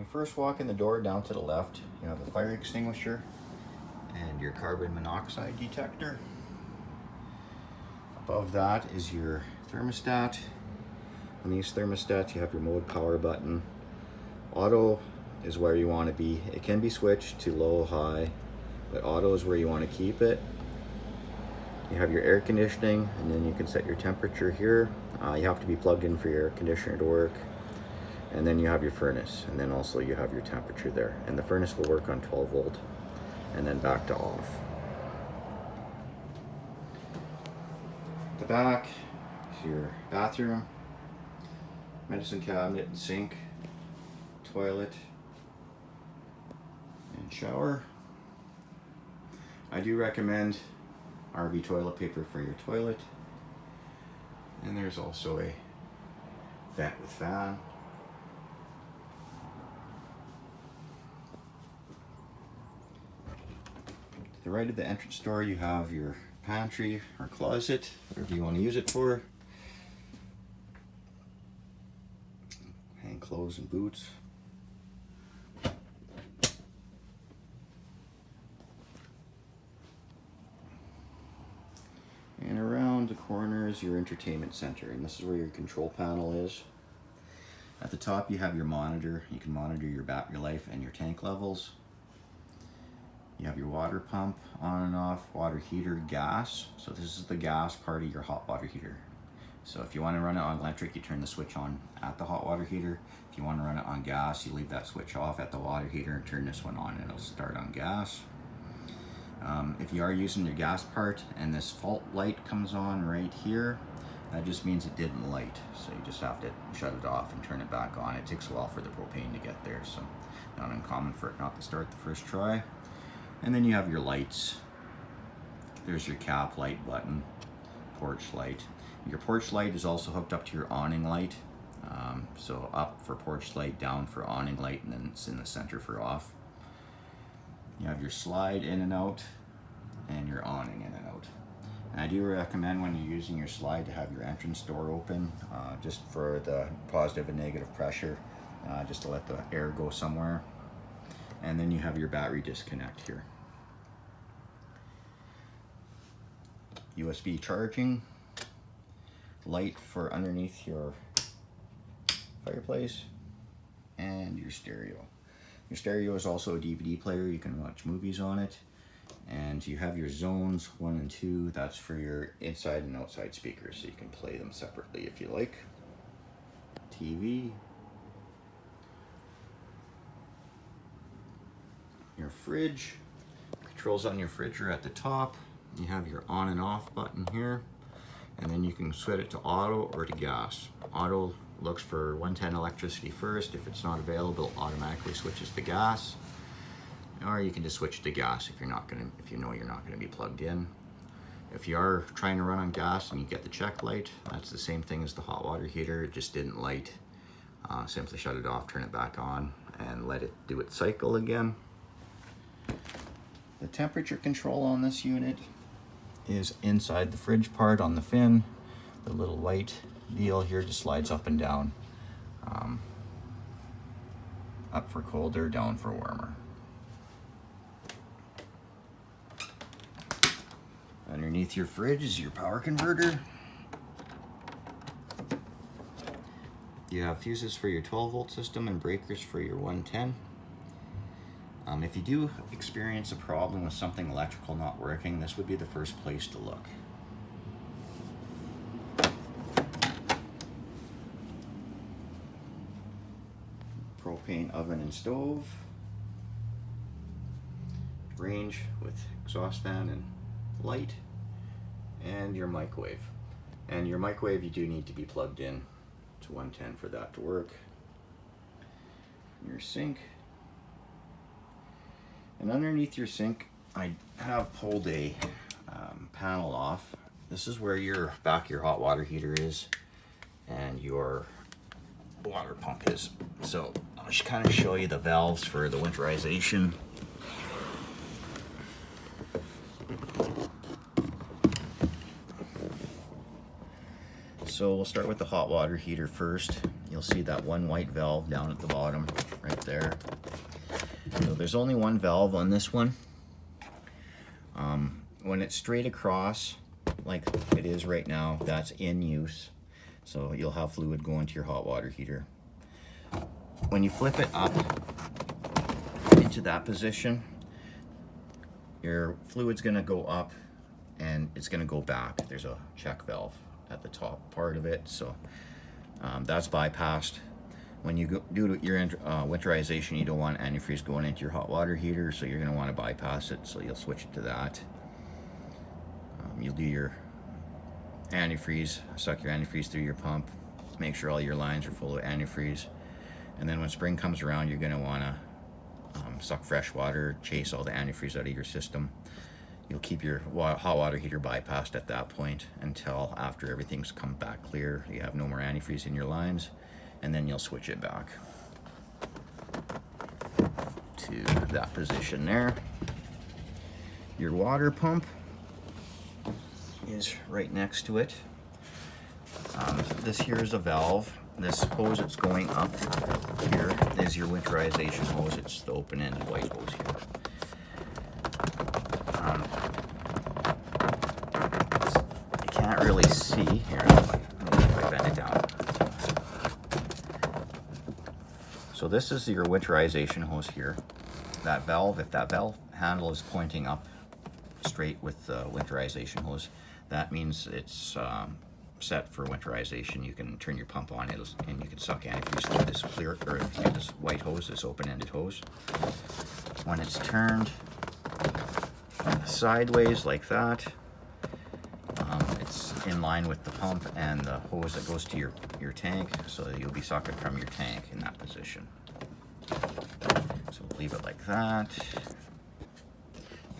you first walk in the door, down to the left, you have a fire extinguisher and your carbon monoxide detector. Above that is your thermostat. On these thermostats, you have your mode power button. Auto is where you want to be. It can be switched to low, high, but auto is where you want to keep it. You have your air conditioning, and then you can set your temperature here. You have to be plugged in for your air conditioner to work. And then you have your furnace, and then also you have your temperature there. And the furnace will work on 12 volt, and then back to off. The back is your bathroom, medicine cabinet and sink, toilet, and shower. I do recommend RV toilet paper for your toilet. And there's also a vent with fan. To the right of the entrance door, you have your pantry or closet, whatever you want to use it for. Hang clothes and boots. And around the corner is your entertainment center, and this is where your control panel is. At the top you have your monitor. You can monitor your battery life and your tank levels. You have your water pump on and off, water heater, gas. So this is the gas part of your hot water heater. So if you want to run it on electric, you turn the switch on at the hot water heater. If you want to run it on gas, you leave that switch off at the water heater and turn this one on, and it'll start on gas. If you are using your gas part and this fault light comes on right here, that just means it didn't light. So you just have to shut it off and turn it back on. It takes a while for the propane to get there, so not uncommon for it not to start the first try. And then you have your lights. There's your cap light button, porch light. Your porch light is also hooked up to your awning light. So up for porch light, down for awning light, and then it's in the center for off. You have your slide in and out, and your awning in and out. And I do recommend when you're using your slide to have your entrance door open, just for the positive and negative pressure, just to let the air go somewhere. And then you have your battery disconnect here. USB charging, light for underneath your fireplace, and your stereo. Your stereo is also a DVD player. You can watch movies on it. And you have your zones 1 and 2. That's for your inside and outside speakers, so you can play them separately if you like. TV. Your fridge. Controls on your fridge are at the top. You have your on and off button here. And then you can switch it to auto or to gas. Auto looks for 110 electricity first. If it's not available, it automatically switches to gas. Or you can just switch to gas if you know you're not gonna be plugged in. If you are trying to run on gas and you get the check light, that's the same thing as the hot water heater. It just didn't light. Simply shut it off, turn it back on, and let it do its cycle again. The temperature control on this unit is inside the fridge part on the fin. The little white deal here just slides up and down. Up for colder, down for warmer. Underneath your fridge is your power converter. You have fuses for your 12 volt system and breakers for your 110. If you do experience a problem with something electrical not working, this would be the first place to look. Propane oven and stove. Range with exhaust fan and light. And your microwave. And your microwave, you do need to be plugged in to 110 for that to work. Your sink. And underneath your sink, I have pulled a panel off. This is where your hot water heater is and your water pump is. So I'll just kind of show you the valves for the winterization. So we'll start with the hot water heater first. You'll see that one white valve down at the bottom right there. So there's only one valve on this one. When it's straight across, like it is right now, that's in use. So you'll have fluid going to your hot water heater. When you flip it up into that position, your fluid's gonna go up and it's gonna go back. There's a check valve at the top part of it, so that's bypassed. When you do your winterization, you don't want antifreeze going into your hot water heater, so you're going to want to bypass it, so you'll switch it to that. You'll do your antifreeze, suck your antifreeze through your pump, make sure all your lines are full of antifreeze, and then when spring comes around, you're going to want to suck fresh water, chase all the antifreeze out of your system. You'll keep your hot water heater bypassed at that point until after everything's come back clear, you have no more antifreeze in your lines, and then you'll switch it back to that position there. Your water pump is right next to it. This here is a valve. This hose that's going up here is your winterization hose. It's the open-ended white hose here. You can't really see here. If I bend it down. So this is your winterization hose here. That valve, if that valve handle is pointing up straight with the winterization hose, that means it's set for winterization. You can turn your pump on it and you can suck antifreeze through this clear, or through this white hose, this open-ended hose. When it's turned sideways like that, it's in line with the pump and the hose that goes to your tank, so that you'll be sucking from your tank in that position. So we'll leave it like that.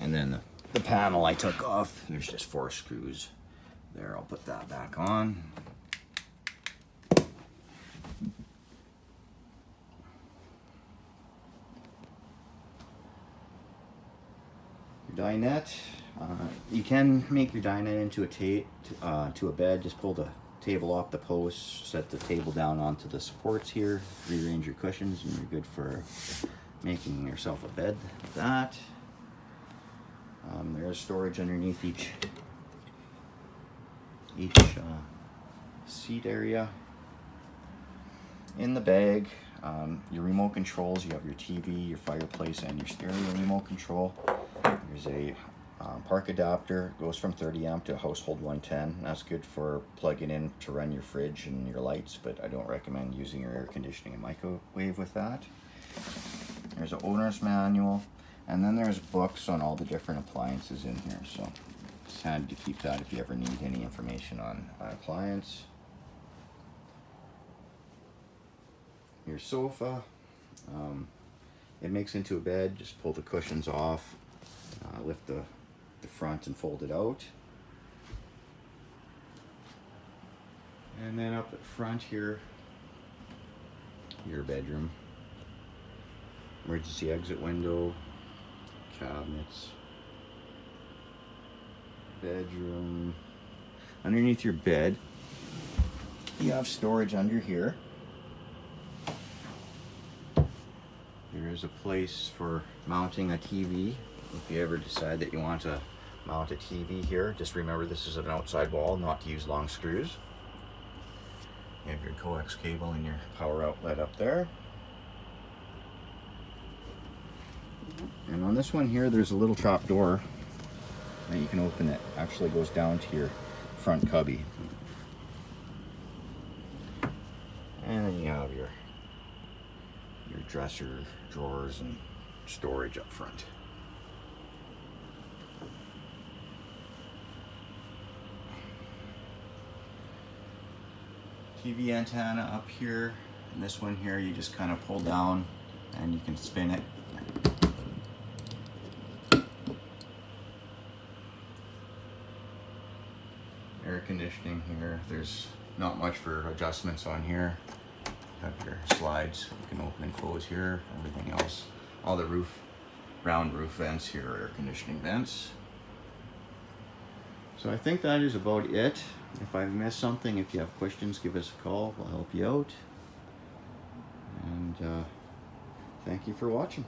And then the panel I took off, there's just 4 screws there. I'll put that back on. Your dinette. You can make your dinette into to a bed. Just pull the table off the post, set the table down onto the supports here, rearrange your cushions, and you're good for making yourself a bed like that. There's storage underneath each seat area. In the bag, your remote controls, you have your TV, your fireplace, and your stereo remote control. There's a park adapter, goes from 30 amp to household 110. That's good for plugging in to run your fridge and your lights, but I don't recommend using your air conditioning and microwave with that. There's an owner's manual, and then there's books on all the different appliances in here, so it's handy to keep that if you ever need any information on an appliance. Your sofa, it makes into a bed. Just pull the cushions off, lift the front and fold it out. And then up at front here, your bedroom. Emergency exit window, cabinets, bedroom. Underneath your bed, you have storage under here. There is a place for mounting a TV. If you ever decide that you want to mount a TV here, just remember this is an outside wall, not to use long screws. You have your coax cable and your power outlet up there. And on this one here, there's a little trap door that you can open that actually goes down to your front cubby. And then you have your dresser, drawers, and storage up front. TV antenna up here, and this one here you just kind of pull down and you can spin it. Air conditioning here, there's not much for adjustments on here. You have your slides, you can open and close here. Everything else, all the round roof vents here are air conditioning vents. So I think that is about it. If I missed something, if you have questions, give us a call. We'll help you out. And Thank you for watching.